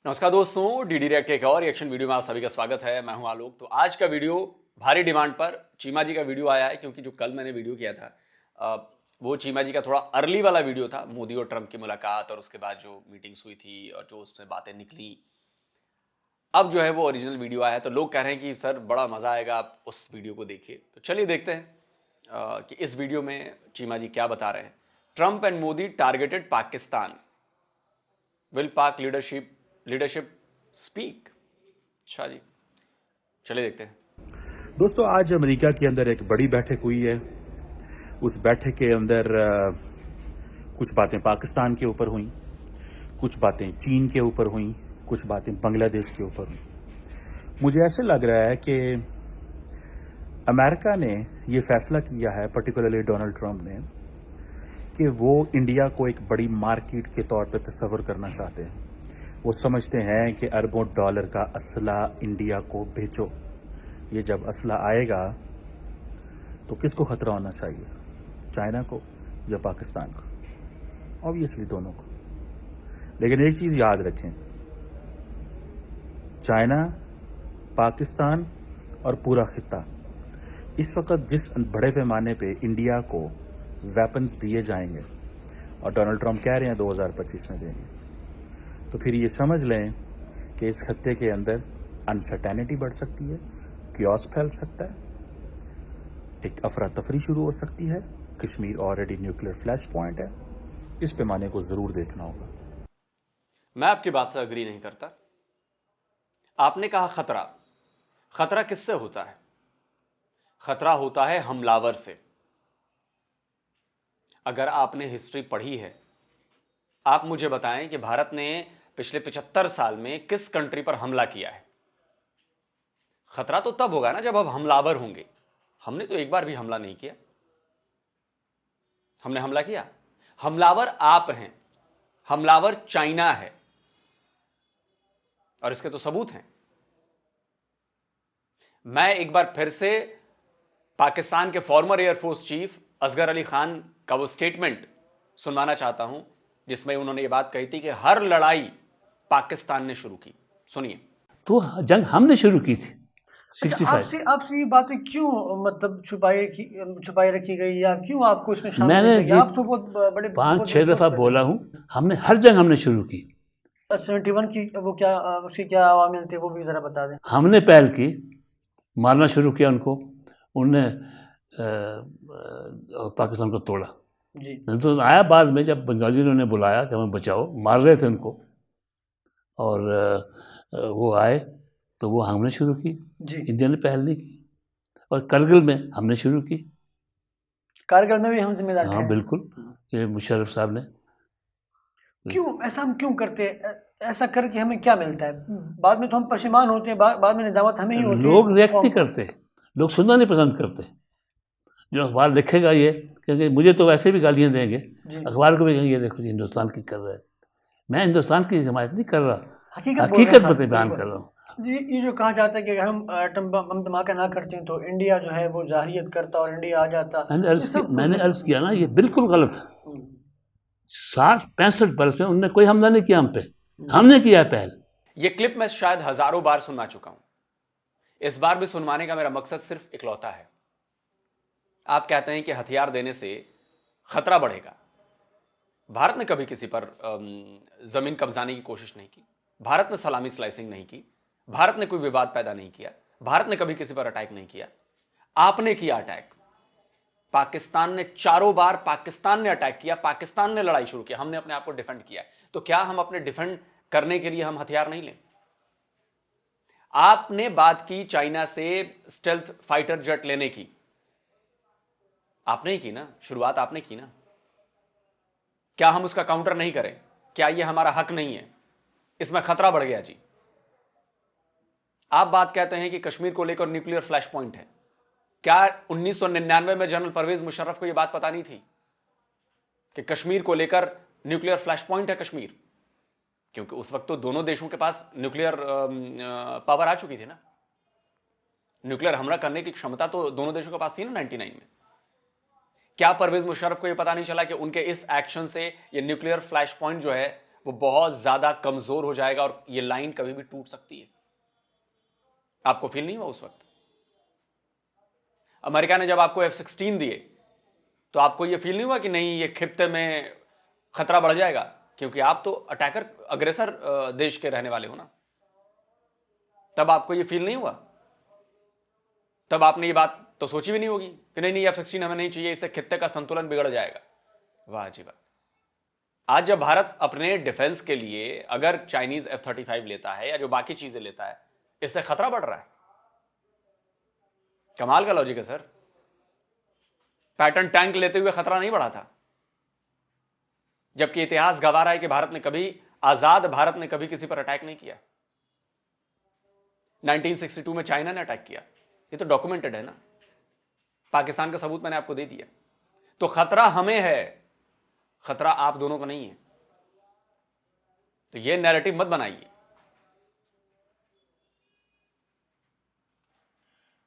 नमस्कार दोस्तों, DD react के एक और रिएक्शन वीडियो में आप सभी का स्वागत है। मैं हूं आलोक। तो आज का वीडियो भारी डिमांड पर चीमा जी का वीडियो आया है, क्योंकि जो कल मैंने वीडियो किया था वो चीमा जी का थोड़ा अर्ली वाला वीडियो था। मोदी और ट्रंप की मुलाकात और उसके बाद जो मीटिंग्स हुई थी और जो उसमें बातें निकली, अब जो है वो ओरिजिनल वीडियो आया है। तो लोग कह रहे हैं कि सर बड़ा मजा आएगा, आप उस वीडियो को देखिए। तो चलिए देखते हैं कि इस वीडियो में चीमा जी क्या बता रहे हैं। Trump and Modi targeted Pakistan, will पाक लीडरशिप स्पीक। अच्छा जी, चलिए देखते हैं। दोस्तों, आज अमेरिका के अंदर एक बड़ी बैठक हुई है। उस बैठक के अंदर कुछ बातें पाकिस्तान के ऊपर हुई, कुछ बातें चीन के ऊपर हुई, कुछ बातें बांग्लादेश के ऊपर हुई। मुझे ऐसे लग रहा है कि अमेरिका ने ये फैसला किया है, पर्टिकुलरली डोनाल्ड ट्रंप ने, कि वो इंडिया को एक बड़ी मार्केट के तौर पर तस्वर करना चाहते हैं। वो समझते हैं कि अरबों डॉलर का असला इंडिया को भेजो। ये जब असला आएगा तो किसको खतरा होना चाहिए, चाइना को या पाकिस्तान को? ऑब्वियसली दोनों को। लेकिन एक चीज याद रखें, चाइना, पाकिस्तान और पूरा खित्ता इस वक्त जिस बड़े पैमाने पे इंडिया को वेपन्स दिए जाएंगे, और डोनाल्ड ट्रंप कह रहे हैं 2025 में देंगे, तो फिर ये समझ लें कि इस खत्ते के अंदर अनसर्टेनिटी बढ़ सकती है, क्योस फैल सकता है, एक अफरा तफरी शुरू हो सकती है। Kashmir already nuclear flash point है। इस पैमाने को जरूर देखना होगा। मैं आपकी बात से अग्री नहीं करता। आपने कहा खतरा। खतरा किससे होता है? खतरा होता है हमलावर से। अगर आपने हिस्ट्री पढ़ी है, आप मुझे बताएं कि भारत ने पिछले 75 साल में किस कंट्री पर हमला किया है। खतरा तो तब होगा ना जब अब हमलावर होंगे। हमने तो एक बार भी हमला नहीं किया। हमने हमला किया? हमलावर आप हैं, हमलावर चाइना है, और इसके तो सबूत हैं। मैं एक बार फिर से पाकिस्तान के former air force chief Asghar Ali Khan का वो स्टेटमेंट सुनवाना चाहता हूं, जिसमें उन्होंने ये बात कही थी कि हर लड़ाई पाकिस्तान ने शुरू की। सुनिए। तो जंग हमने शुरू की थी 65। आपसे ये बातें क्यों मतलब छुपाई रखी गई, या क्यों आपको इसमें शामिल मैंने किया गया? आप तो बहुत बड़े 5-6 दफा बोला हूं, हमने हर जंग हमने शुरू की। 71 की वो क्या उसकी क्या अवामिल थे, वो भी जरा बता दें। हमने पहल की, मारना शुरू किया उनको, उनने पाकिस्तान को तोड़ा जी। तो आया बाद में, जब बंगालियों ने बुलाया कि हमें बचाओ, मार रहे थे उनको, और वो आए तो वो हमने शुरू की जी। इंडिया ने पहल नहीं की। और करगिल में हमने शुरू की। कारगिल में भी हम जिम्मेदार हाँ थे। बिल्कुल, ये मुशर्रफ साहब ने। क्यों ऐसा हम क्यों करते हैं? ऐसा करके हमें क्या मिलता है? बाद में तो हम पशेमान होते हैं, बाद में निदामत हमें ही होती है। लोग रिएक्ट नहीं करते, लोग सुनना नहीं पसंद करते। जो अखबार लिखेगा ये, क्योंकि मुझे तो वैसे भी गालियां देंगे, अखबार को भी कहेंगे ये देखो जी हिंदुस्तान की कर रहा है। मैं हिंदुस्तान की हिमायत नहीं कर रहा, हकीकत बयान कर रहा हूँ। ये जो कहा जाता है कि अगर हम एटम बम धमाका ना करते हैं तो इंडिया जो है वो जाहिरियत करता और इंडिया आ जाता। मैंने अर्ज किया ना, ये बिल्कुल गलत है। 60-65 बरस में उनने कोई हमला नहीं किया हम पे, हमने किया पहल। ये क्लिप मैं शायद हजारों बार सुनवा चुका हूं। इस बार भी सुनवाने का मेरा मकसद सिर्फ इकलौता है। आप कहते हैं कि हथियार देने से खतरा बढ़ेगा। भारत ने कभी किसी पर जमीन कब्जाने की कोशिश नहीं की। भारत ने सलामी स्लाइसिंग नहीं की। भारत ने कोई विवाद पैदा नहीं किया। भारत ने कभी किसी पर अटैक नहीं किया। आपने किया अटैक। पाकिस्तान ने 4 बार पाकिस्तान ने अटैक किया, पाकिस्तान ने लड़ाई शुरू की, हमने अपने आप को डिफेंड किया। तो क्या हम अपने डिफेंड करने के लिए हम हथियार नहीं लें? आपने बात की चाइना से स्टेल्थ फाइटर जेट लेने की, आपने ही की ना, शुरुआत आपने की ना। क्या हम उसका काउंटर नहीं करें? क्या यह हमारा हक नहीं है? इसमें खतरा बढ़ गया जी। आप बात कहते हैं कि कश्मीर को लेकर न्यूक्लियर फ्लैश पॉइंट है। क्या 1999 में जनरल परवेज मुशर्रफ को यह बात पता नहीं थी कि कश्मीर को लेकर न्यूक्लियर फ्लैश पॉइंट है कश्मीर? क्योंकि उस वक्त तो दोनों देशों के पास न्यूक्लियर पावर आ चुकी थी ना। न्यूक्लियर हमला करने की क्षमता तो दोनों देशों के पास थी ना 99 में। क्या परवेज मुशर्रफ को यह पता नहीं चला कि उनके इस एक्शन से यह न्यूक्लियर फ्लैश पॉइंट जो है वो बहुत ज्यादा कमजोर हो जाएगा और ये लाइन कभी भी टूट सकती है। आपको फील नहीं हुआ उस वक्त? अमेरिका ने जब आपको F-16 दिए तो आपको ये फील नहीं हुआ कि नहीं ये खित्ते में खतरा बढ़ जाएगा? क्योंकि आप तो अटैकर, अग्रेसर देश के रहने वाले हो ना। तब आपको ये फील नहीं हुआ? तब आपने ये बात तो सोची भी नहीं होगी कि नहीं नहीं F-16 हमें नहीं चाहिए, इससे खित्ते का संतुलन बिगड़ जाएगा। वाह जी वाह। आज जब भारत अपने डिफेंस के लिए अगर चाइनीज F-35 लेता है या जो बाकी चीजें लेता है, इससे खतरा बढ़ रहा है। कमाल का लॉजिक है सर। पैटर्न टैंक लेते हुए खतरा नहीं बढ़ा था, जबकि इतिहास गवाह रहा है कि भारत ने कभी, आजाद भारत ने कभी किसी पर अटैक नहीं किया। 1962 में चाइना ने अटैक किया, ये तो डॉक्यूमेंटेड है ना। पाकिस्तान का सबूत मैंने आपको दे दिया। तो खतरा हमें है, खतरा आप दोनों को नहीं है। तो ये नैरेटिव मत बनाइए।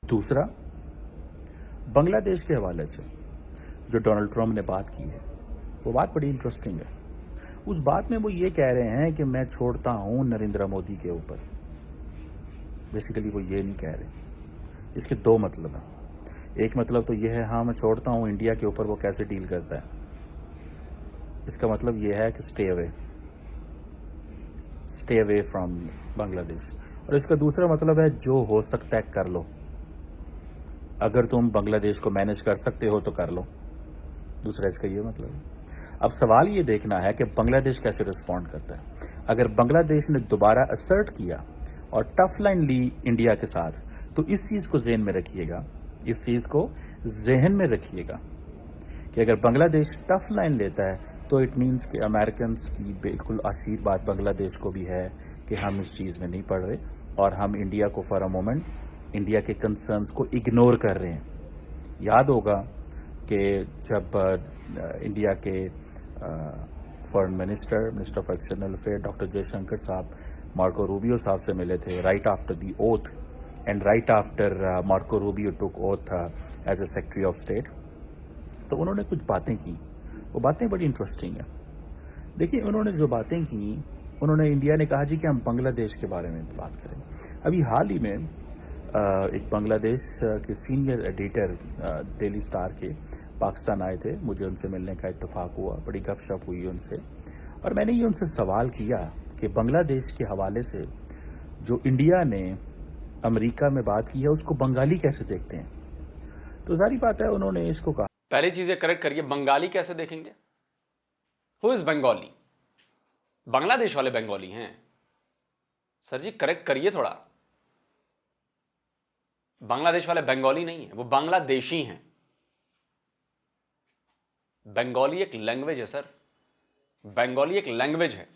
दूसरा, बांग्लादेश के हवाले से जो डोनाल्ड ट्रंप ने बात की है, वो बात बड़ी इंटरेस्टिंग है। उस बात में वो ये कह रहे हैं कि मैं छोड़ता हूं नरेंद्र मोदी के ऊपर। बेसिकली वो ये नहीं कह रहे। इसके दो मतलब हैं। एक मतलब तो ये है, हाँ मैं छोड़ता हूं इंडिया के ऊपर वो कैसे डील करता है। इसका मतलब ये है कि स्टे अवे फ्रॉम बांग्लादेश। और इसका दूसरा मतलब है जो हो सकता है कर लो, अगर तुम बांग्लादेश को मैनेज कर सकते हो तो कर लो। दूसरा इसका ये मतलब है। अब सवाल ये देखना है कि बांग्लादेश कैसे रिस्पॉन्ड करता है। अगर बांग्लादेश ने दोबारा असर्ट किया और टफ लाइन ली इंडिया के साथ, तो इस चीज को ज़हन में रखिएगा, इस चीज को जहन में रखिएगा कि अगर बांग्लादेश टफ लाइन लेता है तो इट मीन्स कि अमेरिकन की बिल्कुल आशीर्वाद बांग्लादेश को भी है कि हम इस चीज़ में नहीं पड़ रहे और हम इंडिया को फॉर अ मोमेंट, इंडिया के कंसर्न्स को इग्नोर कर रहे हैं। याद होगा कि जब इंडिया के foreign minister of external affair doctor Jaishankar साहब मार्को रूबियो साहब से मिले थे right after the oath, and right after Marco Rubio took oath as a secretary of state, तो उन्होंने कुछ बातें की। वो बातें बड़ी इंटरेस्टिंग है। देखिए उन्होंने जो बातें की, उन्होंने, इंडिया ने कहा जी कि हम बांग्लादेश के बारे में बात करें। अभी हाल ही में एक बांग्लादेश के सीनियर एडिटर डेली स्टार के पाकिस्तान आए थे, मुझे उनसे मिलने का इत्तेफाक हुआ, बड़ी गपशप हुई उनसे, और मैंने ये उनसे सवाल किया कि बांग्लादेश के हवाले से जो इंडिया ने अमेरिका में बात की है उसको बंगाली कैसे देखते हैं। तो जारी बात है उन्होंने इसको कहा, पहली चीजें करेक्ट करिए, बंगाली कैसे देखेंगे? Who is Bengali? बांग्लादेश वाले बंगाली हैं सर जी, करेक्ट करिए थोड़ा। बांग्लादेश वाले बंगाली नहीं है, वो बांग्लादेशी हैं। बंगाली एक लैंग्वेज है सर, बंगाली एक लैंग्वेज है।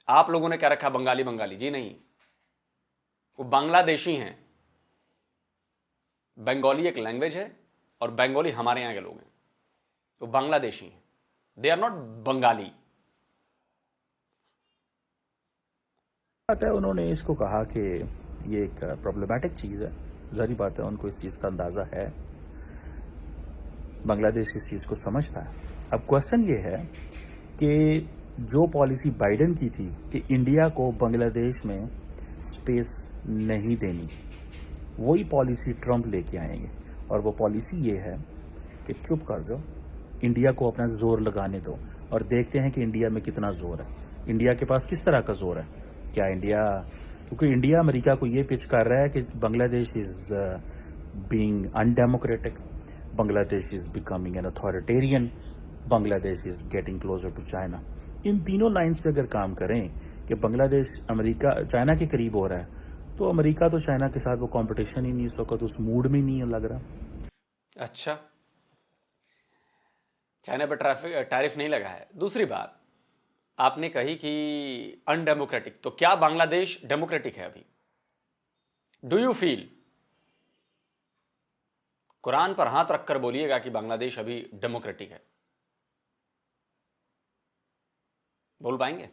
आप लोगों ने क्या रखा बंगाली बंगाली? जी नहीं, वो बांग्लादेशी हैं। बंगाली एक लैंग्वेज है और बंगाली हमारे यहां के लोग हैं, तो बांग्लादेशी हैं, दे आर नॉट बंगाली। बात है उन्होंने इसको कहा कि ये एक प्रॉब्लमेटिक चीज़ है। जारी बात है उनको इस चीज़ का अंदाज़ा है, बांग्लादेश इस चीज़ को समझता है। अब क्वेश्चन ये है कि जो पॉलिसी बाइडेन की थी कि इंडिया को बांग्लादेश में स्पेस नहीं देनी, वही पॉलिसी ट्रंप लेके आएंगे। और वो पॉलिसी ये है कि चुप कर जाओ, इंडिया को अपना जोर लगाने दो और देखते हैं कि इंडिया में कितना जोर है, इंडिया के पास किस तरह का जोर है। क्या इंडिया, क्योंकि इंडिया अमेरिका को ये पिच कर रहा है कि Bangladesh is being undemocratic, Bangladesh is becoming an authoritarian, Bangladesh is getting closer to China. इन तीनों लाइंस पे अगर काम करें कि बांग्लादेश अमेरिका चाइना के करीब हो रहा है, तो अमेरिका तो चाइना के साथ वो कंपटीशन ही नहीं, इस वक्त उस मूड में नहीं लग रहा। अच्छा, चाइना पर टैरिफ नहीं लगा है। दूसरी बात आपने कही कि अनडेमोक्रेटिक, तो क्या बांग्लादेश डेमोक्रेटिक है अभी? डू यू फील, कुरान पर हाथ रखकर बोलिएगा कि बांग्लादेश अभी डेमोक्रेटिक है? बोल पाएंगे?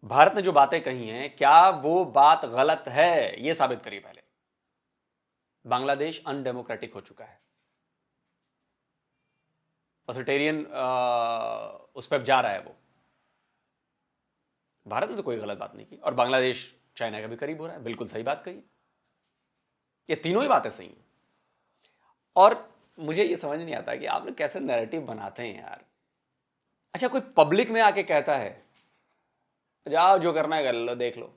भारत ने जो बातें कही हैं, क्या वो बात गलत है? यह साबित करिए पहले। बांग्लादेश अनडेमोक्रेटिक हो चुका है। ऑथोरिटेरियन उस पर जा रहा है वो। भारत ने तो कोई गलत बात नहीं की, और बांग्लादेश चाइना के भी करीब हो रहा है, बिल्कुल सही बात कही। ये तीनों ही बातें सही हैं। और मुझे ये समझ नहीं आता कि आप लोग कैसे नैरेटिव बनाते हैं यार। अच्छा, कोई पब्लिक में आके कहता है जाओ जो करना है कर लो, देख लो।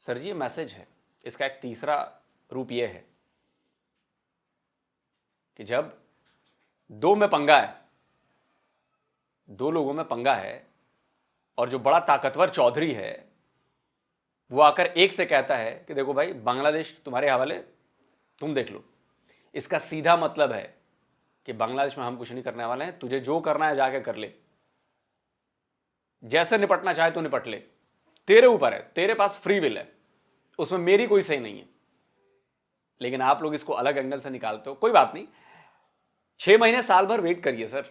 सर जी, ये मैसेज है। इसका एक तीसरा रूप ये है कि जब दो लोगों में पंगा है और जो बड़ा ताकतवर चौधरी है वो आकर एक से कहता है कि देखो भाई, बांग्लादेश तुम्हारे हवाले, तुम देख लो। इसका सीधा मतलब है कि बांग्लादेश में हम कुछ नहीं करने वाले हैं, तुझे जो करना है जाके कर ले, जैसे निपटना चाहे तो निपट ले, तेरे ऊपर है, तेरे पास फ्री विल है, उसमें मेरी कोई सही नहीं है। लेकिन आप लोग इसको अलग एंगल से निकालते हो। कोई बात नहीं, 6 महीने साल भर वेट करिए सर,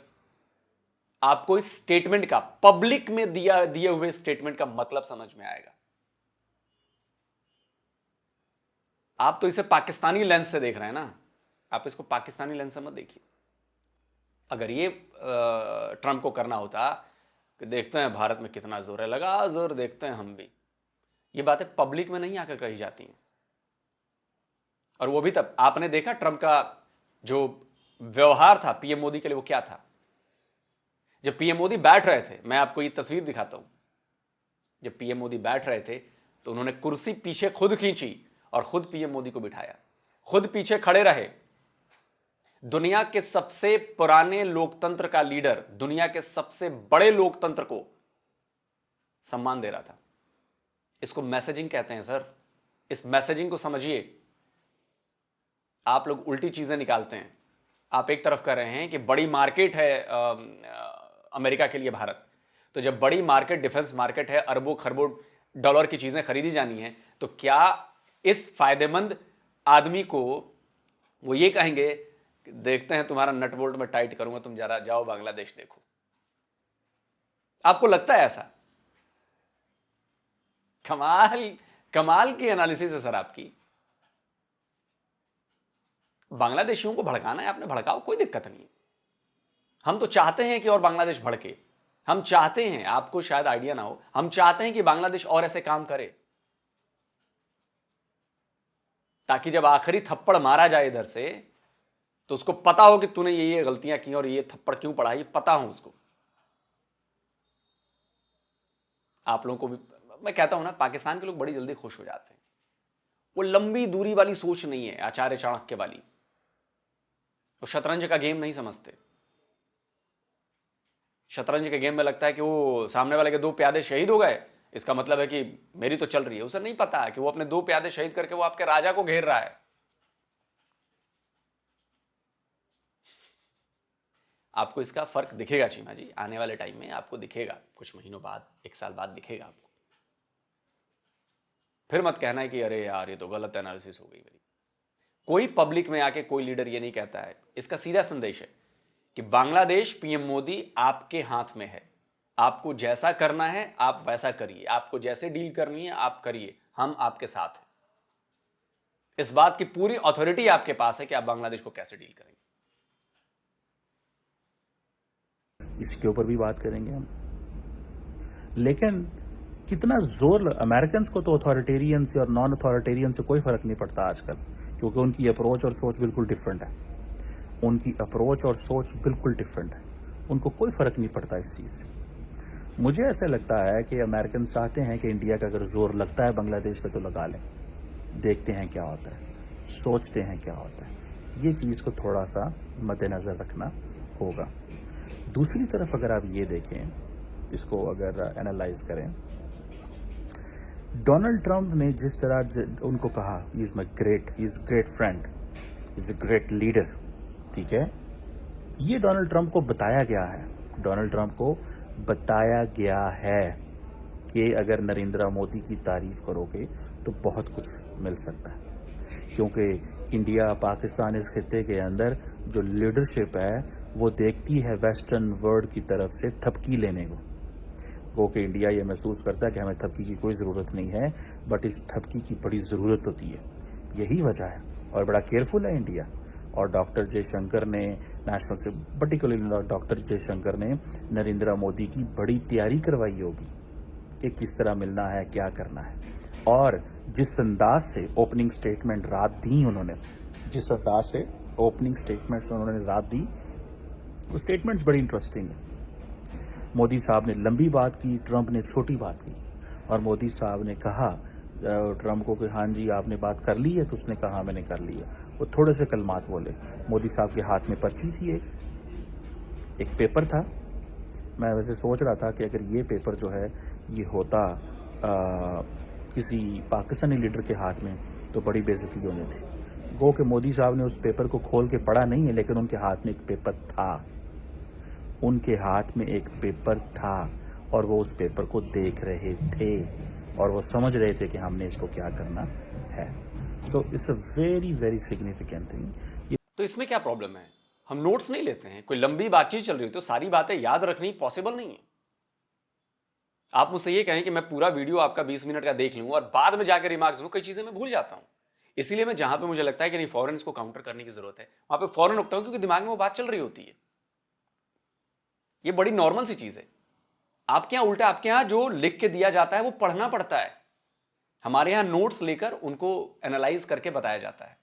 आपको इस स्टेटमेंट का, पब्लिक में दिए हुए स्टेटमेंट का मतलब समझ में आएगा। आप तो इसे पाकिस्तानी लेंस से देख रहे हैं ना, आप इसको पाकिस्तानी लेंस से मत देखिए। अगर ये ट्रंप को करना होता कि देखते हैं भारत में कितना जोर है, लगा जोर, देखते हैं हम भी, ये बातें पब्लिक में नहीं आकर कही जाती हैं। और वो भी तब आपने देखा ट्रंप का जो व्यवहार था पीएम मोदी के लिए, वो क्या था। जब पीएम मोदी बैठ रहे थे, मैं आपको ये तस्वीर दिखाता हूं, जब पीएम मोदी बैठ रहे थे तो उन्होंने कुर्सी पीछे खुद खींची और खुद पीएम मोदी को बिठाया, खुद पीछे खड़े रहे। दुनिया के सबसे पुराने लोकतंत्र का लीडर, दुनिया के सबसे बड़े लोकतंत्र को सम्मान दे रहा था। इसको मैसेजिंग कहते हैं सर। इस मैसेजिंग को समझिए। आप लोग उल्टी चीजें निकालते हैं। आप एक तरफ कर रहे हैं कि बड़ी मार्केट है अमेरिका के लिए भारत, तो जब बड़ी मार्केट, डिफेंस मार्केट है, अरबों खरबों डॉलर की चीजें खरीदी जानी है, तो क्या इस फायदेमंद आदमी को वो ये कहेंगे कि देखते हैं तुम्हारा नट बोल्ट में टाइट करूंगा, तुम जरा जाओ बांग्लादेश देखो। आपको लगता है ऐसा? कमाल की एनालिसिस है सर आपकी। बांग्लादेशियों को भड़काना है, आपने भड़काओ, कोई दिक्कत नहीं है। हम तो चाहते हैं कि और बांग्लादेश भड़के। हम चाहते हैं, आपको शायद आइडिया ना हो, हम चाहते हैं कि बांग्लादेश और ऐसे काम करे, ताकि जब आखिरी थप्पड़ मारा जाए इधर से तो उसको पता हो कि तूने ये गलतियां की और ये थप्पड़ क्यों पड़ा, ये पता हो उसको। आप लोगों को भी मैं कहता हूं ना, पाकिस्तान के लोग बड़ी जल्दी खुश हो जाते हैं। वो लंबी दूरी वाली सोच नहीं है, आचार्य चाणक्य वाली। वो शतरंज का गेम नहीं समझते। शतरंज के गेम में लगता है कि वो सामने वाले के 2 प्यादे शहीद हो गए, इसका मतलब है कि मेरी तो चल रही है। उसे नहीं पता है कि वो अपने 2 प्यादे शहीद करके वो आपके राजा को घेर रहा है। आपको इसका फर्क दिखेगा चीमा जी, आने वाले टाइम में आपको दिखेगा, कुछ महीनों बाद, 1 साल बाद दिखेगा आपको। फिर मत कहना है कि अरे यार ये तो गलत एनालिसिस हो गई मेरी। कोई पब्लिक में आके कोई लीडर ये नहीं कहता है। इसका सीधा संदेश है कि बांग्लादेश, पीएम मोदी आपके हाथ में है। आपको जैसा करना है आप वैसा करिए, आपको जैसे डील करनी है आप करिए, हम आपके साथ हैं। इस बात की पूरी अथॉरिटी आपके पास है कि आप बांग्लादेश को कैसे डील करेंगे। इसके ऊपर भी बात करेंगे हम। लेकिन कितना जोर, अमेरिकन को तो अथॉरिटेरियन से और नॉन अथॉरिटेरियन से कोई फर्क नहीं पड़ता आजकल, क्योंकि उनकी अप्रोच और सोच बिल्कुल डिफरेंट है। उनकी अप्रोच और सोच बिल्कुल डिफरेंट है, उनको कोई फर्क नहीं पड़ता इस चीज़ से। मुझे ऐसा लगता है कि अमेरिकन चाहते हैं कि इंडिया का अगर जोर लगता है बांग्लादेश पे तो लगा लें, देखते हैं क्या होता है, सोचते हैं क्या होता है। ये चीज़ को थोड़ा सा मद्देनज़र रखना होगा। दूसरी तरफ अगर आप ये देखें, इसको अगर एनालाइज करें, डोनाल्ड ट्रंप ने जिस तरह उनको कहा he is my great, he is great friend, is a great leader, ठीक है, ये डोनाल्ड ट्रंप को बताया गया है। डोनाल्ड ट्रंप को बताया गया है कि अगर नरेंद्र मोदी की तारीफ करोगे तो बहुत कुछ मिल सकता है, क्योंकि इंडिया, पाकिस्तान, इस खित्ते के अंदर जो लीडरशिप है वो देखती है वेस्टर्न वर्ल्ड की तरफ से थपकी लेने को कि इंडिया ये महसूस करता है कि हमें थपकी की कोई ज़रूरत नहीं है, बट इस थपकी की बड़ी ज़रूरत होती है। यही वजह है, और बड़ा केयरफुल है इंडिया, और डॉक्टर जयशंकर ने नेशनल से पर्टिकुलरली डॉक्टर जयशंकर ने नरेंद्र मोदी की बड़ी तैयारी करवाई होगी कि किस तरह मिलना है, क्या करना है। और जिस अंदाज से ओपनिंग स्टेटमेंट रात दी उन्होंने, जिस अंदाज से ओपनिंग स्टेटमेंट्स उन्होंने रात दी, वो स्टेटमेंट्स बड़ी इंटरेस्टिंग है। मोदी साहब ने लंबी बात की, ट्रंप ने छोटी बात की। और मोदी साहब ने कहा ट्रंप को कि हाँ जी आपने बात कर ली है, तो उसने कहा मैंने कर ली है। वो थोड़े से कलमात बोले। मोदी साहब के हाथ में पर्ची थी, एक पेपर था। मैं वैसे सोच रहा था कि अगर ये पेपर जो है ये होता किसी पाकिस्तानी लीडर के हाथ में तो बड़ी बेइज्जती होनी थी। गो कि मोदी साहब ने उस पेपर को खोल के पढ़ा नहीं है, लेकिन उनके हाथ में एक पेपर था, उनके हाथ में एक पेपर था और वो उस पेपर को देख रहे थे और वो समझ रहे थे कि हमने इसको क्या करना है। So it's a very very significant thing. तो इसमें क्या प्रॉब्लम है? हम नोट्स नहीं लेते हैं, कोई लंबी बातचीत चल रही हो तो सारी बातें याद रखनी पॉसिबल नहीं है। आप मुझसे ये कहें कि मैं पूरा वीडियो आपका 20 मिनट का देख लूं और बाद में जाकर रिमार्क्स दूं, कई चीजें मैं भूल जाता हूं। इसीलिए मैं जहां पे मुझे लगता है कि नहीं फौरन इसको काउंटर करने की जरूरत है, वहां पे फौरन रुकता हूं, क्योंकि दिमाग में वो बात चल रही होती है। ये बड़ी नॉर्मल सी चीज है। आपके यहां उल्टा, आपके यहां जो लिख के दिया जाता है वो पढ़ना पड़ता है। हमारे यहां नोट्स लेकर उनको एनालाइज करके बताया जाता है।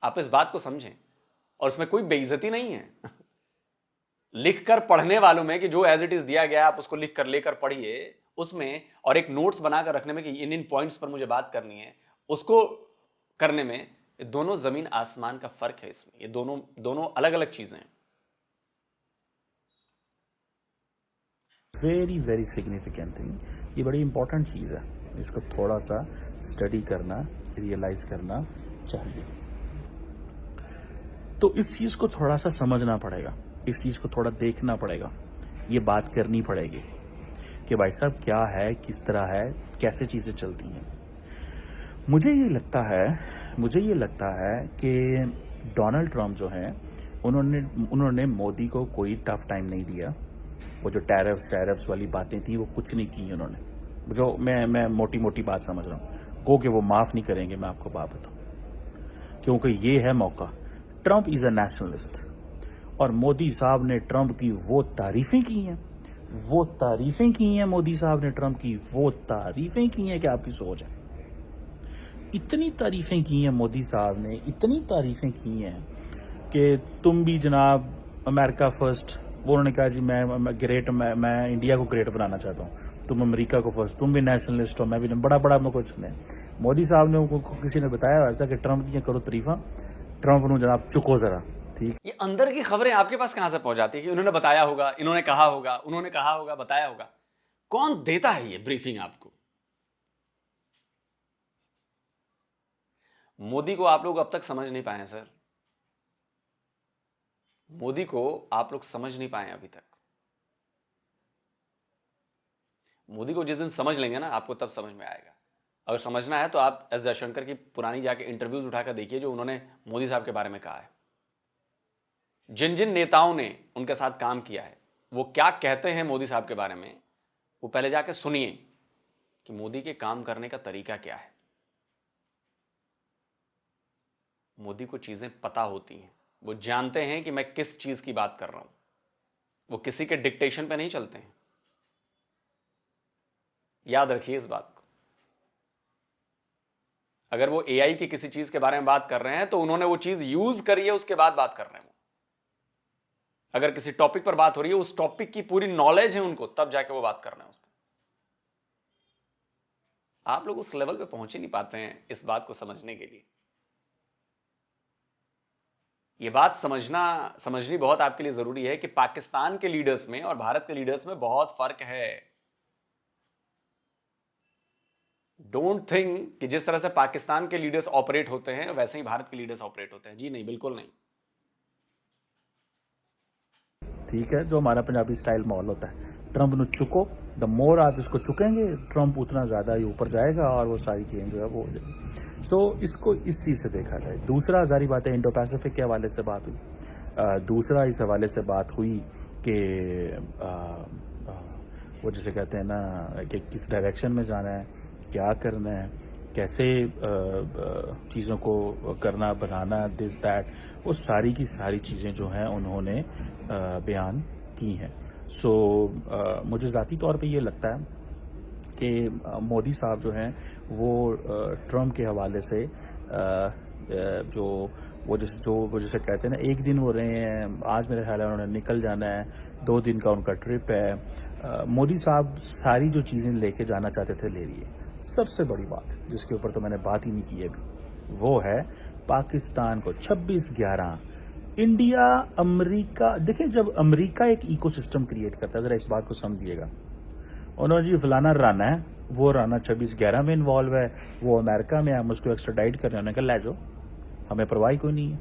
आप इस बात को समझें, और इसमें कोई बेइज्जती नहीं है। लिखकर पढ़ने वालों में कि जो एज इट इज दिया गया आप उसको लिख कर लेकर पढ़िए उसमें, और एक नोट्स बनाकर रखने में कि इन इन पॉइंट्स पर मुझे बात करनी है, उसको करने में दोनों जमीन आसमान का फर्क है। इसमें ये दोनों अलग अलग चीजें हैं। Very very significant thing. ये बड़ी इंपॉर्टेंट चीज़ है, इसको थोड़ा सा स्टडी करना, रियलाइज करना चाहिए। तो इस चीज़ को थोड़ा सा समझना पड़ेगा, इस चीज़ को थोड़ा देखना पड़ेगा, ये बात करनी पड़ेगी कि भाई साहब क्या है, किस तरह है, कैसे चीज़ें चलती हैं। मुझे ये लगता है कि डोनाल्ड ट्रंप जो हैं उन्होंने मोदी को कोई टफ टाइम नहीं दिया। वो जो टैरिफ्स वाली बातें थी वो कुछ नहीं की उन्होंने, जो मैं मोटी मोटी बात समझ रहा हूँ। को कि वो माफ़ नहीं करेंगे, मैं आपको बात बताऊँ, क्योंकि ये है मौका। ट्रंप इज़ अ नेशनलिस्ट और मोदी साहब ने ट्रंप की वो तारीफ़ें की हैं, मोदी साहब ने ट्रंप की वो तारीफ़ें की हैं कि आपकी सोच है। इतनी तारीफ़ें की हैं मोदी साहब ने, इतनी तारीफ़ें की हैं कि तुम भी जनाब अमेरिका फर्स्ट, वो उन्होंने कहा जी मैं इंडिया को ग्रेट बनाना चाहता हूँ, तुम अमेरिका को फर्स्ट, तुम भी नेशनलिस्ट हो, मैं भी बड़ा मैं कुछ नहीं। मोदी साहब ने उनको किसी ने बताया ऐसा कि ट्रंप की करो तारीफा, ट्रंप नु जनाब चुको जरा, ठीक। ये अंदर की खबरें आपके पास कहां से पहुंच जाती है कि उन्होंने बताया होगा, इन्होंने कहा होगा, उन्होंने कहा होगा, बताया होगा? कौन देता है ये ब्रीफिंग आपको? मोदी को आप लोग अब तक समझ नहीं पाए सर, मोदी को आप लोग समझ नहीं पाए अभी तक। मोदी को जिस दिन समझ लेंगे ना, आपको तब समझ में आएगा। अगर समझना है तो आप एस जयशंकर की पुरानी जाके इंटरव्यूज उठाकर देखिए जो उन्होंने मोदी साहब के बारे में कहा है। जिन जिन नेताओं ने उनके साथ काम किया है वो क्या कहते हैं मोदी साहब के बारे में, वो पहले जाके सुनिए कि मोदी के काम करने का तरीका क्या है। मोदी को चीजें पता होती हैं, वो जानते हैं कि मैं किस चीज की बात कर रहा हूं। वो किसी के डिक्टेशन पे नहीं चलते हैं, याद रखिए इस बात को। अगर वो एआई की किसी चीज के बारे में बात कर रहे हैं तो उन्होंने वो चीज यूज करी है, उसके बाद बात कर रहे हैं। अगर किसी टॉपिक पर बात हो रही है, उस टॉपिक की पूरी नॉलेज है उनको, तब जाके वो बात कर रहे हैं उस पर। आप लोग उस लेवल पे पहुंच ही नहीं पाते हैं इस बात को समझने के लिए। ये बात समझनी बहुत आपके लिए जरूरी है कि पाकिस्तान के लीडर्स में और भारत के लीडर्स में बहुत फर्क है। डोंट थिंक कि जिस तरह से पाकिस्तान के लीडर्स ऑपरेट होते हैं वैसे ही भारत के लीडर्स ऑपरेट होते हैं। जी नहीं, बिल्कुल नहीं। ठीक है, जो हमारा पंजाबी स्टाइल माहौल होता है, ट्रंप नु चुको, द मोर आप इसको चुकेंगे ट्रंप उतना ज़्यादा ही ऊपर जाएगा और वो सारी गेम जो है वो हो जाएगी। सो इसको इस चीज़ से देखा जाए। दूसरा सारी बातें इंडो पैसिफिक के हवाले से बात हुई। दूसरा इस हवाले से बात हुई कि वो जिसे कहते हैं ना कि किस डायरेक्शन में जाना है, क्या करना है, कैसे चीज़ों को करना, बनाना, दिस दैट, वो सारी की सारी चीज़ें जो हैं उन्होंने बयान की हैं। सो मुझे ज़ाती तौर पे ये लगता है कि मोदी साहब जो हैं वो ट्रम्प के हवाले से जो वो जैसे कहते हैं ना, एक दिन वो रहे हैं, आज मेरे ख्याल है उन्होंने निकल जाना है, 2 दिन का उनका ट्रिप है। मोदी साहब सारी जो चीज़ें लेके जाना चाहते थे ले लिए। सबसे बड़ी बात जिसके ऊपर तो मैंने बात ही नहीं की अभी, वो है पाकिस्तान को 26/11 इंडिया अमेरिका। देखिए, जब अमेरिका एक इकोसिस्टम क्रिएट करता है, ज़रा इस बात को समझिएगा, उन्होंने जी फलाना राना है, वो राना 26/11 में इन्वॉल्व है, वो अमेरिका में है, हम उसको एक्स्ट्राडाइट कर रहे हैं, उन्होंने कहा ले जाओ, हमें परवाह कोई नहीं है,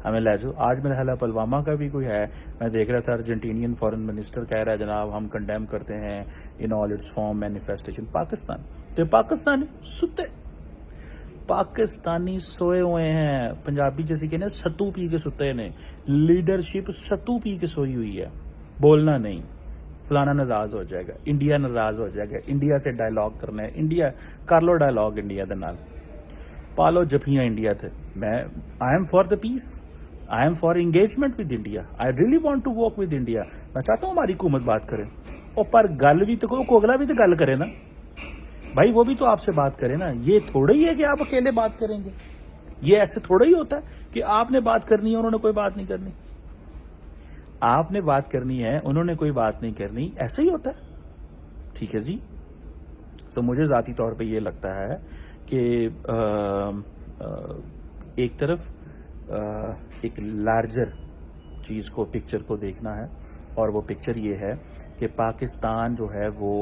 हमें ले जाओ। आज मेरा ख्याल है पुलवामा का भी कोई है, मैं देख रहा था अर्जेंटीनियन फॉरेन मिनिस्टर कह रहा है जनाब हम कंडेम करते हैं in all it's form manifestation. Pakistan तो पाकिस्तानी सुते, पाकिस्तानी सोए हुए हैं, पंजाबी जैसे कहने सत्तू पी के सुते ने, लीडरशिप सत्तू पी के सोई हुई है, बोलना नहीं, फलाना नाराज हो जाएगा, इंडिया नाराज हो जाएगा, इंडिया से डायलॉग करना है, इंडिया कर लो डायलॉग इंडिया के नाल, पालो जफियां इंडिया थे। मैं I am for the peace, I am for engagement with India, I really want to work with India. मैं चाहता हूं हमारी हुकूमत बात करे, और पर गल भी तो को अगला भी तो गल करे ना भाई, वो भी तो आपसे बात करे ना। ये थोड़ा ही है कि आप अकेले बात करेंगे, ये ऐसे थोड़ा ही होता है कि आपने बात करनी है उन्होंने कोई बात नहीं करनी, आपने बात करनी है उन्होंने कोई बात नहीं करनी, ऐसे ही होता है। ठीक है जी। तो मुझे जाती तौर पे ये लगता है कि एक तरफ एक लार्जर चीज़ को, पिक्चर को देखना है, और वो पिक्चर ये है कि पाकिस्तान जो है वो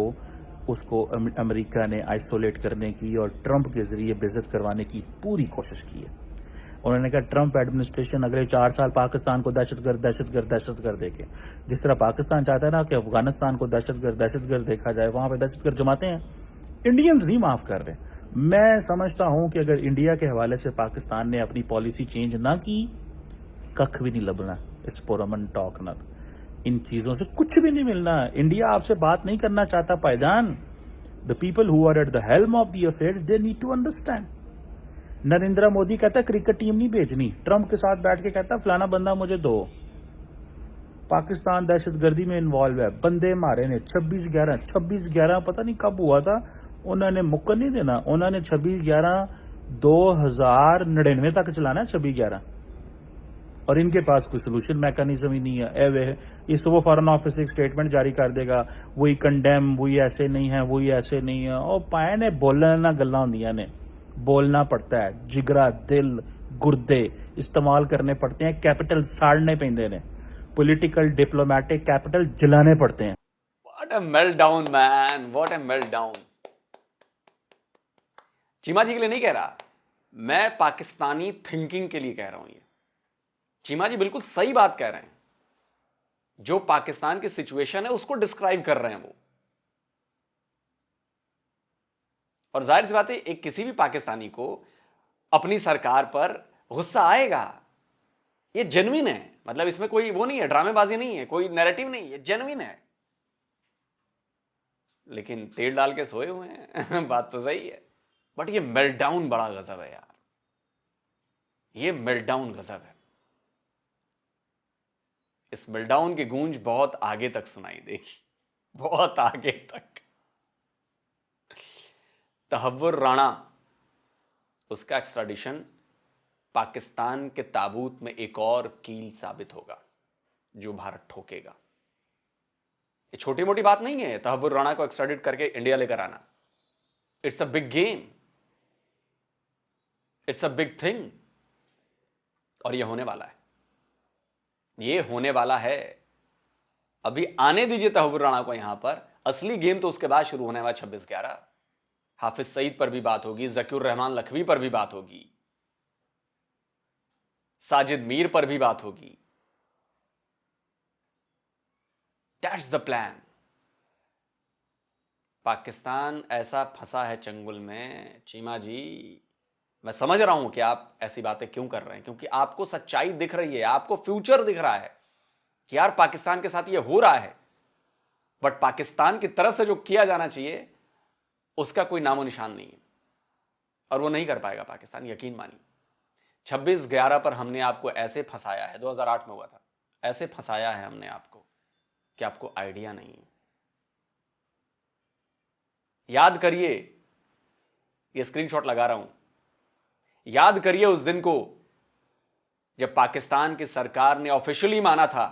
उसको अमेरिका ने आइसोलेट करने की और ट्रंप के ज़रिए बेइज्जत करवाने की पूरी कोशिश की है। उन्होंने कहा ट्रंप एडमिनिस्ट्रेशन अगले 4 साल पाकिस्तान को दहशतगर्द देखे, जिस तरह पाकिस्तान चाहता है ना कि अफगानिस्तान को दहशतगर्द देखा जाए, वहां पे दहशतगर्द जमाते हैं, इंडियंस नहीं माफ कर रहे। मैं समझता हूं कि अगर इंडिया के हवाले से पाकिस्तान ने अपनी पॉलिसी चेंज ना की, कख भी नहीं लबना इस पुरअमन टॉक ना, इन चीजों से कुछ भी नहीं मिलना। इंडिया आपसे बात नहीं करना चाहता भाईजान। The people who are at the helm of the affairs they need to understand. Narendra Modi कहता क्रिकेट टीम नहीं भेजनी, ट्रंप के साथ बैठ के कहता फलाना बंदा मुझे दो। पाकिस्तान दहशतगर्दी में इन्वॉल्व है, बंदे मारे ने 26/11 पता नहीं कब हुआ था, उन्होंने मुक्कर नहीं देना, उन्होंने 26/11 2099 तक चलाना है 26/11, और इनके पास कोई सोल्यूशन मैकेनिज्म ही नहीं है। इस वो फॉरेन ऑफिस एक स्टेटमेंट जारी कर देगा, वही कंडेम, वही ऐसे नहीं है, वही ऐसे नहीं है, और पाए ने बोलना गल्ला होंदियां ने, बोलना पड़ता है, जिगरा, दिल, गुर्दे इस्तेमाल करने पड़ते हैं, कैपिटल साड़ने पैंदे ने, पॉलिटिकल डिप्लोमेटिक कैपिटल जलाने पड़ते हैं। What a meltdown, man. What a meltdown. Cheema जी के लिए नहीं कह रहा, मैं पाकिस्तानी थिंकिंग के लिए कह रहा हूं। ये चीमा जी बिल्कुल सही बात कह रहे हैं, जो पाकिस्तान की सिचुएशन है उसको डिस्क्राइब कर रहे हैं वो। और जाहिर सी बात है, एक किसी भी पाकिस्तानी को अपनी सरकार पर गुस्सा आएगा, ये जेन्युइन है, मतलब इसमें कोई वो नहीं है, ड्रामेबाजी नहीं है, कोई नैरेटिव नहीं है, जेन्युइन है। लेकिन तेल डाल के सोए हुए हैं बात तो सही है, बट ये मेल्टडाउन बड़ा गजब है यार, ये मेल्टडाउन गजब है। इस मेल्टडाउन की गूंज बहुत आगे तक सुनाई देगी, बहुत आगे तक। तहव्वुर राणा, उसका एक्स्ट्राडिशन पाकिस्तान के ताबूत में एक और कील साबित होगा जो भारत ठोकेगा। ये छोटी मोटी बात नहीं है तहव्वुर राणा को एक्स्ट्राडिट करके इंडिया लेकर आना। It's a big game, it's a big thing, और ये होने वाला है, ये होने वाला है। अभी आने दीजिए तहव्वुर राणा को यहां पर, असली गेम तो उसके बाद शुरू होने वाला 26/11। हाफिज सईद पर भी बात होगी, ज़कीउर रहमान लखवी पर भी बात होगी, साजिद मीर पर भी बात होगी। That's the plan. पाकिस्तान ऐसा फंसा है चंगुल में, चीमा जी मैं समझ रहा हूं कि आप ऐसी बातें क्यों कर रहे हैं, क्योंकि आपको सच्चाई दिख रही है, आपको फ्यूचर दिख रहा है कि यार पाकिस्तान के साथ ये हो रहा है, बट पाकिस्तान की तरफ से जो किया जाना चाहिए उसका कोई नामो निशान नहीं है। और वो नहीं कर पाएगा पाकिस्तान, यकीन मानिए। 26/11 पर हमने आपको ऐसे फंसाया है, 2008 में हुआ था, ऐसे फंसाया है हमने आपको कि आपको आइडिया नहीं है। याद करिए, ये स्क्रीनशॉट लगा रहा हूं, याद करिए उस दिन को जब पाकिस्तान की सरकार ने ऑफिशियली माना था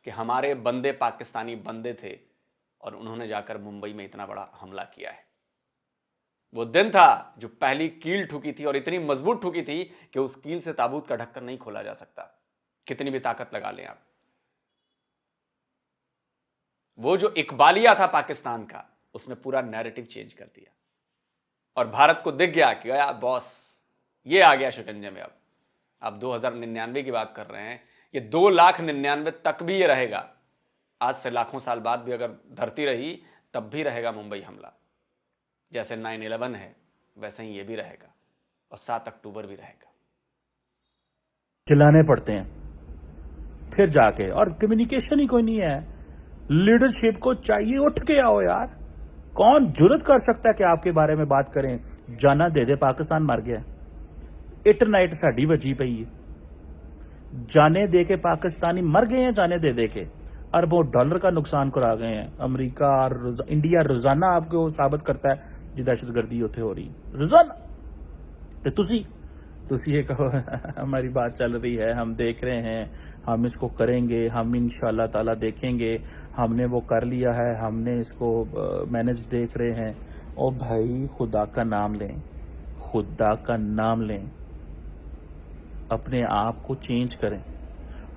कि हमारे बंदे पाकिस्तानी बंदे थे और उन्होंने जाकर मुंबई में इतना बड़ा हमला किया है। वो दिन था जो पहली कील ठुकी थी और इतनी मजबूत ठुकी थी कि उस कील से ताबूत का ढक्कन नहीं खोला जा सकता, कितनी भी ताकत लगा लें आप। वो जो इकबालिया था पाकिस्तान का, उसने पूरा नैरेटिव चेंज कर दिया और भारत को दिख गया कि यार बॉस ये आ गया शिकंजे में। अब 2099 की बात कर रहे हैं, ये 2,99,000 तक भी ये रहेगा। आज से लाखों साल बाद भी अगर धरती रही तब भी रहेगा मुंबई हमला। जैसे 9/11 है वैसे ही ये भी रहेगा और 7 अक्टूबर भी रहेगा। चिल्लाने पड़ते हैं फिर जाके, और कम्युनिकेशन ही कोई नहीं है। लीडरशिप को चाहिए उठ के आओ यार। कौन जुर्रत कर सकता है कि आपके बारे में बात करें? जाना दे दे, पाकिस्तान मर गया। इट नाइट साड़ी वजी पई है, जाने दे के पाकिस्तानी मर गए हैं, जाने दे दे के अरबों डॉलर का नुकसान करा गए हैं। अमेरिका और इंडिया रोजाना आपको साबित करता है जी दहशतगर्दी उत्थे हो रही रोजाना। तो तुसी ये कहो हमारी बात चल रही है, हम देख रहे हैं, हम इसको करेंगे, हम इंशाल्लाह ताला देखेंगे, हमने वो कर लिया है, हमने इसको मैनेज देख रहे हैं। ओ भाई खुदा का नाम लें, खुदा का नाम लें, अपने आप को चेंज करें,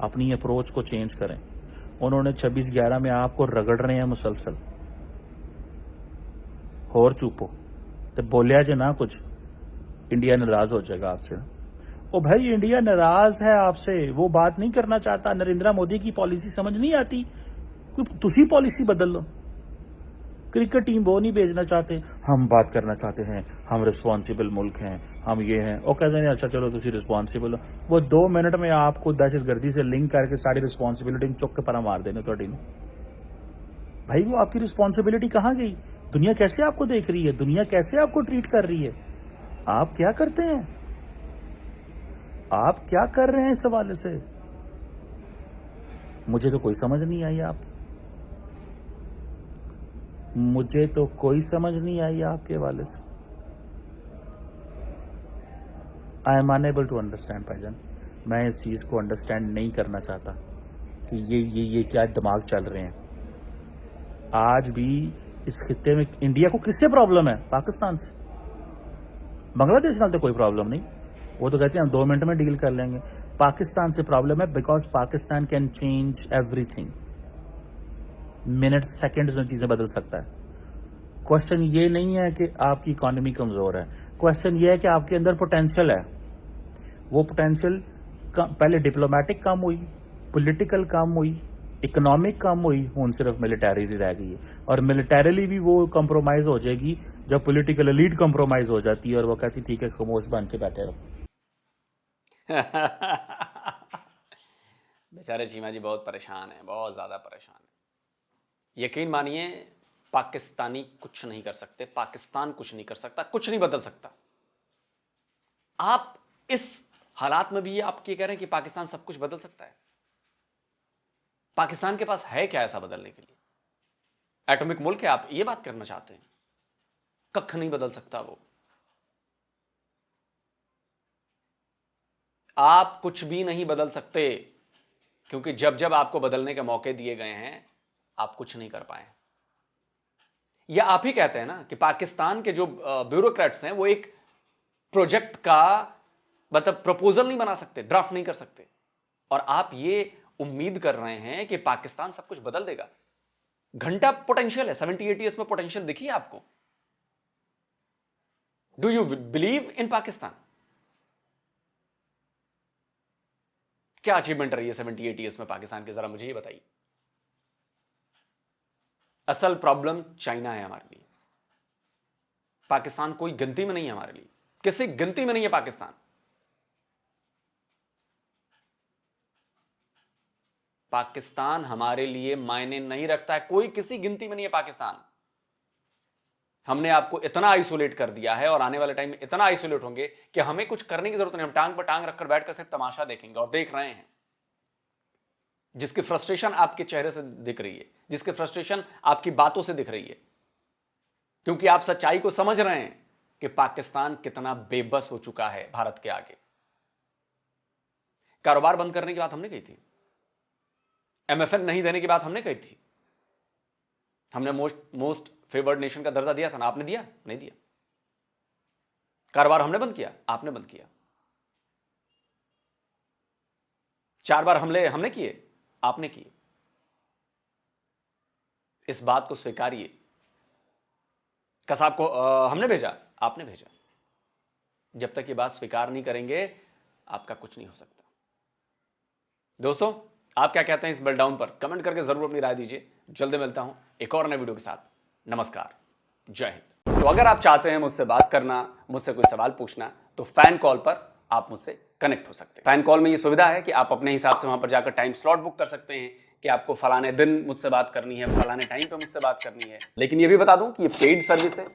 अपनी अप्रोच को चेंज करें। उन्होंने 26/11 में आपको रगड़ रहे हैं मुसलसल। होर चुपो तो बोलिया जे ना कुछ, इंडिया नाराज हो जाएगा आपसे। ओ भाई इंडिया नाराज है आपसे, वो बात नहीं करना चाहता। नरेंद्र मोदी की पॉलिसी समझ नहीं आती, कोई तुसी पॉलिसी बदल लो। क्रिकेट टीम वो नहीं भेजना चाहते, हम बात करना चाहते हैं, हम रिस्पॉन्सिबल मुल्क हैं, हम ये हैं। और कहते हैं अच्छा चलो तुसी रिस्पॉन्सिबल हो। वो 2 मिनट में आपको दहशतगर्दी से लिंक करके सारी रिस्पॉन्सिबिलिटी चुक के परा मार देने थोड़ी। भाई वो आपकी रिस्पॉन्सिबिलिटी कहाँ गई? दुनिया कैसे आपको देख रही है? दुनिया कैसे आपको ट्रीट कर रही है? आप क्या करते हैं? आप क्या कर रहे हैं इस हवाले से? मुझे तो कोई समझ नहीं आई मुझे तो कोई समझ नहीं आई आपके हवाले से। I am unable to understand भाईजान। मैं इस चीज को अंडरस्टैंड नहीं करना चाहता कि ये क्या दिमाग चल रहे हैं। आज भी इस खित्ते में इंडिया को किससे प्रॉब्लम है? पाकिस्तान से। बांग्लादेश नाल तो कोई प्रॉब्लम नहीं, वो तो कहते हैं हम 2 मिनट में डील कर लेंगे। पाकिस्तान से प्रॉब्लम है because Pakistan can change everything. Minute seconds में चीजें बदल सकता है। क्वेश्चन ये नहीं है कि आपकी इकोनॉमी कमजोर है, क्वेश्चन ये है कि आपके अंदर पोटेंशियल है। वो पोटेंशियल पहले डिप्लोमेटिक कम हुई, पॉलिटिकल कम हुई, इकोनॉमिक कम हुई, हूं सिर्फ मिलिटरी रह गई है। और मिलिटरीली भी वो कंप्रोमाइज हो जाएगी जब पॉलिटिकल एलीट कंप्रोमाइज हो जाती है और वो कहती ठीक है खामोश बन के बैठे रहो। बेचारे चीमा जी बहुत परेशान हैं, बहुत ज़्यादा परेशान हैं। यकीन मानिए पाकिस्तानी कुछ नहीं कर सकते, पाकिस्तान कुछ नहीं कर सकता, कुछ नहीं बदल सकता। आप इस हालात में भी आप ये कह रहे हैं कि पाकिस्तान सब कुछ बदल सकता है। पाकिस्तान के पास है क्या ऐसा बदलने के लिए? एटॉमिक मुल्क है, आप ये बात करना चाहते हैं? कख नहीं बदल सकता वो। आप कुछ भी नहीं बदल सकते, क्योंकि जब जब आपको बदलने के मौके दिए गए हैं आप कुछ नहीं कर पाए। यह आप ही कहते हैं ना कि पाकिस्तान के जो ब्यूरोक्रेट्स हैं वो एक प्रोजेक्ट का मतलब प्रपोजल नहीं बना सकते, ड्राफ्ट नहीं कर सकते, और आप ये उम्मीद कर रहे हैं कि पाकिस्तान सब कुछ बदल देगा। घंटा पोटेंशियल है, 70-80 ईयर्स में पोटेंशियल दिखी आपको? Do you believe in Pakistan? क्या अचीवमेंट रही है 70-80 ईयर्स में पाकिस्तान के, जरा मुझे ये बताइए। असल प्रॉब्लम चाइना है हमारे लिए। पाकिस्तान कोई गिनती में नहीं है हमारे लिए, किसी गिनती में नहीं है पाकिस्तान। पाकिस्तान हमारे लिए मायने नहीं रखता है, कोई किसी गिनती में नहीं है पाकिस्तान। हमने आपको इतना आइसोलेट कर दिया है और आने वाले टाइम में इतना आइसोलेट होंगे कि हमें कुछ करने की जरूरत नहीं, हम टांग पर टांग रखकर बैठकर सिर्फ तमाशा देखेंगे और देख रहे हैं। जिसकी फ्रस्ट्रेशन आपके चेहरे से दिख रही है, जिसकी फ्रस्ट्रेशन आपकी बातों से दिख रही है, क्योंकि आप सच्चाई को समझ रहे हैं कि पाकिस्तान कितना बेबस हो चुका है भारत के आगे। कारोबार बंद करने की बात हमने कही थी, MFN नहीं देने की बात हमने कही थी, हमने मोस्ट फेवर्ड नेशन का दर्जा दिया था ना, आपने दिया? नहीं दिया। कारोबार हमने बंद किया, आपने बंद किया। 4 बार हमले हमने किए, आपने किए। इस बात को स्वीकारिए। कसाब को हमने भेजा, आपने भेजा। जब तक ये बात स्वीकार नहीं करेंगे आपका कुछ नहीं हो सकता। दोस्तों, आप क्या कहते हैं इस मेल्टडाउन पर? कमेंट करके जरूर अपनी राय दीजिए। जल्दी मिलता हूं एक और नए वीडियो के साथ। नमस्कार, जय हिंद। तो अगर आप चाहते हैं मुझसे बात करना, मुझसे कोई सवाल पूछना, तो फैन कॉल पर आप मुझसे कनेक्ट हो सकते हैं। फैन कॉल में ये सुविधा है कि आप अपने हिसाब से वहां पर जाकर टाइम स्लॉट बुक कर सकते हैं कि आपको फलाने दिन मुझसे बात करनी है, फलाने टाइम पे मुझसे बात करनी है। लेकिन ये भी बता दूं कि ये पेड सर्विस है,